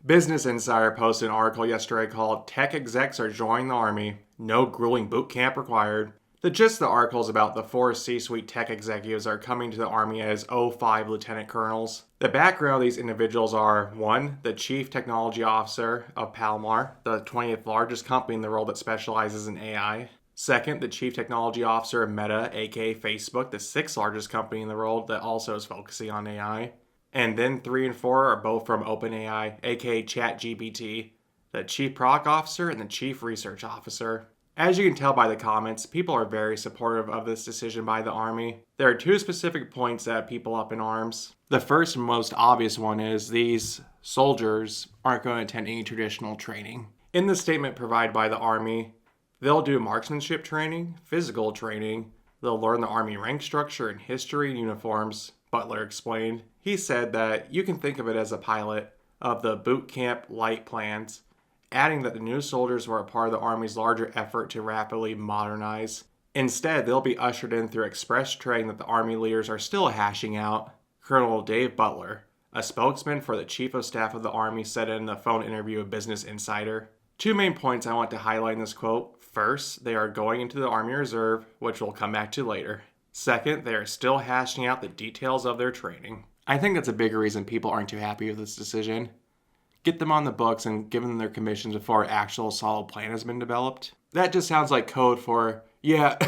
Business Insider posted an article yesterday called Tech Execs Are Joining the Army, No Grueling Boot Camp Required. The gist of the article is about the 4 C-suite tech executives that are coming to the Army as O5 lieutenant colonels. The background of these individuals are 1. The Chief Technology Officer of Palantir, the 20th largest company in the world that specializes in AI. 2nd, the Chief Technology Officer of Meta, aka Facebook, the 6th largest company in the world that also is focusing on AI. And then 3 and 4 are both from OpenAI, aka ChatGPT, the Chief Product Officer and the Chief Research Officer. As you can tell by the comments, people are very supportive of this decision by the Army. There are 2 specific points that have people up in arms. The first and most obvious one is these soldiers aren't going to attend any traditional training. In the statement provided by the Army, they'll do marksmanship training, physical training, they'll learn the Army rank structure and history and uniforms, Butler explained. He said that you can think of it as a pilot of the boot camp light plans, adding that the new soldiers were a part of the Army's larger effort to rapidly modernize. Instead, they'll be ushered in through express training that the Army leaders are still hashing out. Colonel Dave Butler, a spokesman for the Chief of Staff of the Army, said in the phone interview with Business Insider. 2 main points I want to highlight in this quote. First, they are going into the Army Reserve, which we'll come back to later. Second, they are still hashing out the details of their training. I think that's a big reason people aren't too happy with this decision. Get them on the books and give them their commissions before an actual solid plan has been developed. That just sounds like code for, yeah,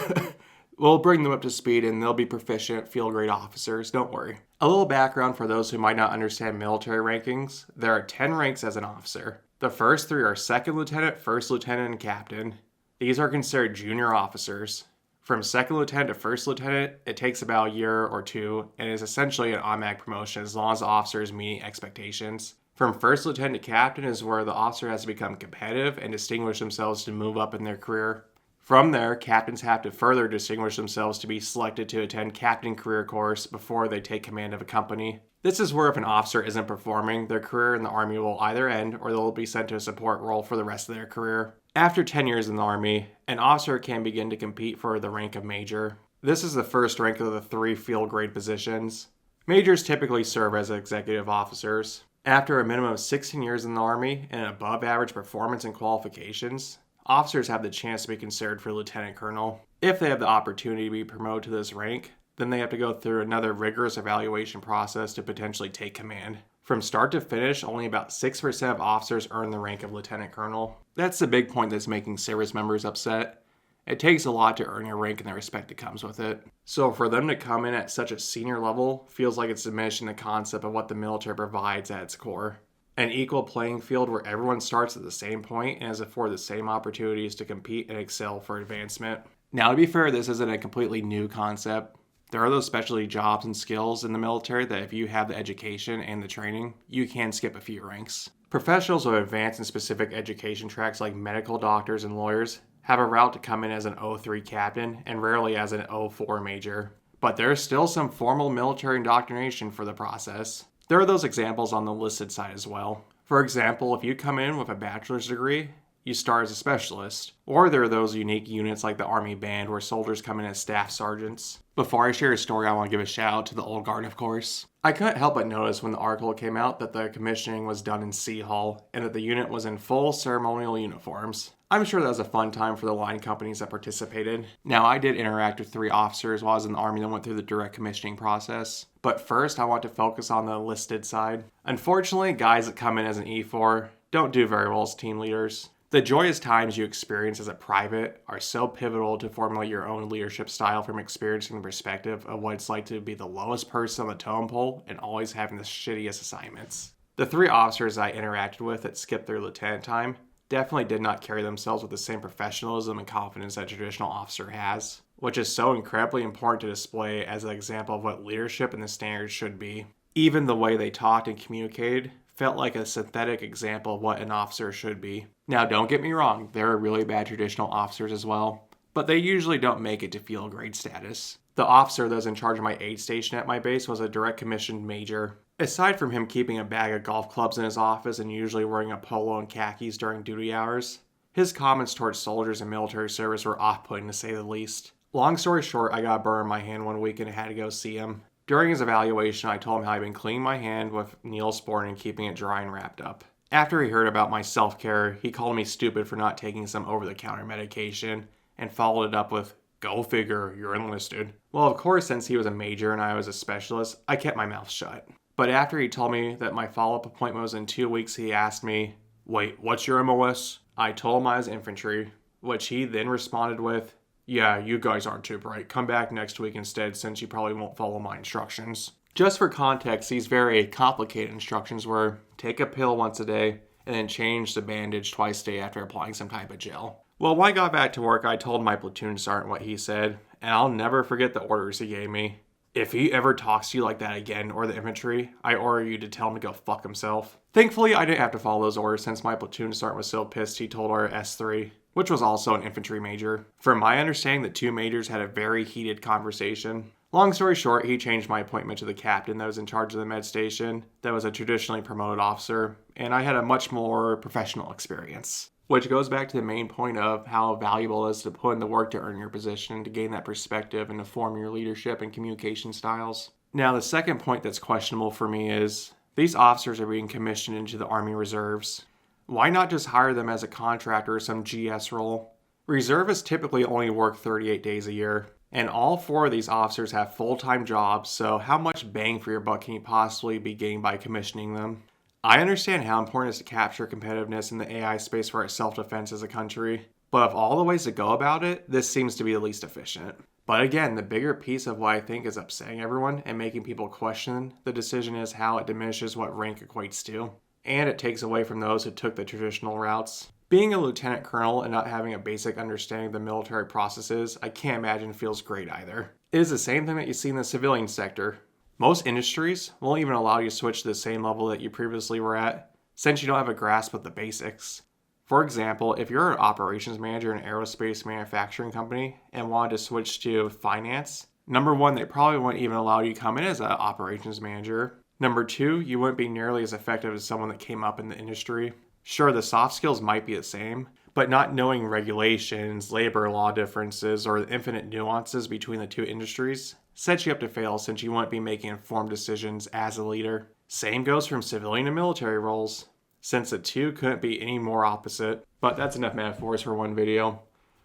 we'll bring them up to speed and they'll be proficient field-grade officers, don't worry. A little background for those who might not understand military rankings. There are 10 ranks as an officer. The first 3 are second lieutenant, first lieutenant, and captain. These are considered junior officers. From second lieutenant to first lieutenant, it takes about a year or 2 and is essentially an automatic promotion as long as the officer is meeting expectations. From first lieutenant to captain is where the officer has to become competitive and distinguish themselves to move up in their career. From there, captains have to further distinguish themselves to be selected to attend captain career course before they take command of a company. This is where if an officer isn't performing, their career in the Army will either end or they'll be sent to a support role for the rest of their career. After 10 years in the Army, an officer can begin to compete for the rank of major. This is the first rank of the 3 field grade positions. Majors typically serve as executive officers. After a minimum of 16 years in the Army and an above average performance and qualifications, officers have the chance to be considered for lieutenant colonel. If they have the opportunity to be promoted to this rank, then they have to go through another rigorous evaluation process to potentially take command. From start to finish, only about 6% of officers earn the rank of lieutenant colonel. That's the big point that's making service members upset. It takes a lot to earn your rank and the respect that comes with it. So for them to come in at such a senior level feels like it's diminishing the concept of what the military provides at its core. An equal playing field where everyone starts at the same point and is afforded the same opportunities to compete and excel for advancement. Now, to be fair, this isn't a completely new concept. There are those specialty jobs and skills in the military that if you have the education and the training, you can skip a few ranks. Professionals who advance in specific education tracks like medical doctors and lawyers have a route to come in as an O3 captain and rarely as an O4 major. But there's still some formal military indoctrination for the process. There are those examples on the enlisted side as well. For example, if you come in with a bachelor's degree, you start as a specialist. Or there are those unique units like the Army Band where soldiers come in as staff sergeants. Before I share a story, I want to give a shout out to the Old Guard, of course. I couldn't help but notice when the article came out that the commissioning was done in C Hall and that the unit was in full ceremonial uniforms. I'm sure that was a fun time for the line companies that participated. Now, I did interact with 3 officers while I was in the Army that went through the direct commissioning process. But first, I want to focus on the enlisted side. Unfortunately, guys that come in as an E4 don't do very well as team leaders. The joyous times you experience as a private are so pivotal to formulate your own leadership style from experiencing the perspective of what it's like to be the lowest person on the totem pole and always having the shittiest assignments. The 3 officers I interacted with that skipped their lieutenant time definitely did not carry themselves with the same professionalism and confidence that a traditional officer has, which is so incredibly important to display as an example of what leadership and the standards should be. Even the way they talked and communicated felt like a synthetic example of what an officer should be. Now, don't get me wrong, there are really bad traditional officers as well, but they usually don't make it to field grade status. The officer that was in charge of my aid station at my base was a direct commissioned major. Aside from him keeping a bag of golf clubs in his office and usually wearing a polo and khakis during duty hours, his comments towards soldiers and military service were off-putting to say the least. Long story short, I got a burn in my hand one week and had to go see him. During his evaluation, I told him how I'd been cleaning my hand with Neosporin and keeping it dry and wrapped up. After he heard about my self-care, he called me stupid for not taking some over-the-counter medication and followed it up with, "Go figure, you're enlisted." Well, of course, since he was a major and I was a specialist, I kept my mouth shut. But after he told me that my follow-up appointment was in 2 weeks, he asked me, "Wait, what's your MOS?" I told him I was infantry, which he then responded with, "Yeah, you guys aren't too bright. Come back next week instead since you probably won't follow my instructions." Just for context, these very complicated instructions were take a pill once a day and then change the bandage twice a day after applying some type of gel. Well, when I got back to work, I told my platoon sergeant what he said, and I'll never forget the orders he gave me. "If he ever talks to you like that again, or the infantry, I order you to tell him to go fuck himself." Thankfully, I didn't have to follow those orders since my platoon sergeant was so pissed he told our S3, which was also an infantry major. From my understanding, the two majors had a very heated conversation. Long story short, he changed my appointment to the captain that was in charge of the med station, that was a traditionally promoted officer, and I had a much more professional experience. Which goes back to the main point of how valuable it is to put in the work to earn your position, to gain that perspective and to form your leadership and communication styles. Now, the second point that's questionable for me is these officers are being commissioned into the Army Reserves. Why not just hire them as a contractor or some GS role? Reservists typically only work 38 days a year. And all four of these officers have full-time jobs, so how much bang for your buck can you possibly be getting by commissioning them? I understand how important it is to capture competitiveness in the AI space for our self-defense as a country, but of all the ways to go about it, this seems to be the least efficient. But again, the bigger piece of what I think is upsetting everyone and making people question the decision is how it diminishes what rank equates to, and it takes away from those who took the traditional routes. Being a lieutenant colonel and not having a basic understanding of the military processes, I can't imagine feels great either. It is the same thing that you see in the civilian sector. Most industries won't even allow you to switch to the same level that you previously were at, since you don't have a grasp of the basics. For example, if you're an operations manager in an aerospace manufacturing company and wanted to switch to finance, number one, they probably wouldn't even allow you to come in as an operations manager. Number two, you wouldn't be nearly as effective as someone that came up in the industry. Sure, the soft skills might be the same, but not knowing regulations, labor law differences, or the infinite nuances between the two industries sets you up to fail since you won't be making informed decisions as a leader. Same goes from civilian to military roles, since the two couldn't be any more opposite. But that's enough metaphors for one video.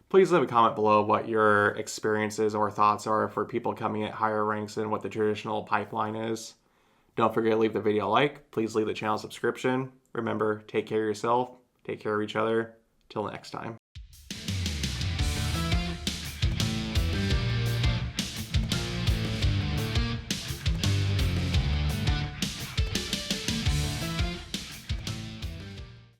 Please leave a comment below what your experiences or thoughts are for people coming at higher ranks than what the traditional pipeline is. Don't forget to leave the video a like. Please leave the channel a subscription. Remember, take care of yourself, take care of each other. Till next time.